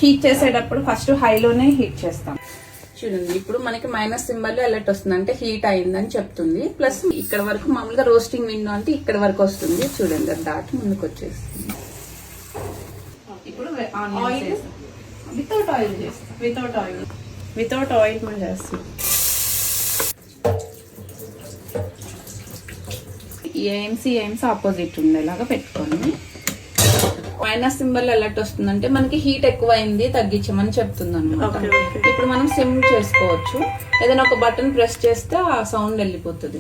Heat చేసేటప్పుడు first హైలోనే heat చేస్తాం. చూడండి ఇప్పుడు మనకి మైనస్ సింబల్ అలర్ట్ వస్తుంది, అంటే హీట్ అయిందని చెప్తుంది. ప్లస్ ఇక్కడ వరకు మామూలుగా రోస్టింగ్ విండో అంటే ఇక్కడ వరకు వస్తుంది. చూడండి అది దాటి ముందుకు వచ్చేస్తుంది. ఇప్పుడు ఆయిల్ వితౌట్ ఆయిల్ చేస్తాం. వితౌట్ ఆయిల్ మనం చేస్తాం. ఏఎంసీ ఆపోజిట్ ఉండేలాగా పెట్టుకోండి. మైనస్ సింబల్ అలర్ట్ వస్తుందంటే మనకి హీట్ ఎక్కువ అయింది, తగ్గించమని చెప్తుంది అనమాట. ఇప్పుడు మనం సిమ్ చేసుకోవచ్చు. ఏదైనా ఒక బటన్ ప్రెస్ చేస్తే ఆ సౌండ్ వెళ్ళిపోతుంది.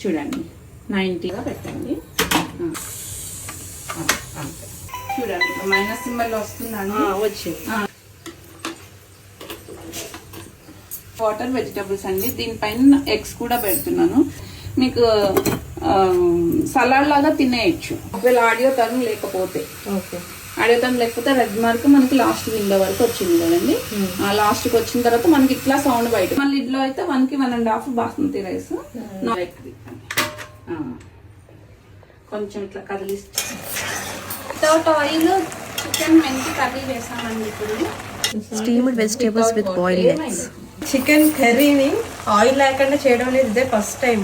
చూడండి 90గా పెట్టండి. చూడండి మైనస్ సింబల్ వస్తుందండి. వచ్చింది. వాటర్ వెజిటబుల్స్ అండి. దీనిపైన ఎగ్స్ కూడా పెడుతున్నాను. మీకు సలాడ్ లాగా తినేయచ్చు ఒకవేళ ఆడియో టర్న్ లేకపోతే. ఆడియో టర్న్ లేకపోతే రెడ్ మార్క్ మనకి లాస్ట్ విండో వరకు వచ్చింది కదండి. ఆ లాస్ట్ కి వచ్చిన తర్వాత మనకి ఇట్లా సౌండ్ బయట. మళ్ళీ ఇడ్లో అయితే 1 కి 1.5 బాస్మతి రైస్. కొంచెం ఇట్లా కదిలిస్తే వితౌట్ ఆయిల్ చికెన్ మెంతి కర్రీ చేసామండి. ఇప్పుడు steamed vegetables with boiled eggs. Chicken కర్రీని ఆయిల్ లేకుండా చేయడం అనేది ఇదే ఫస్ట్ టైం.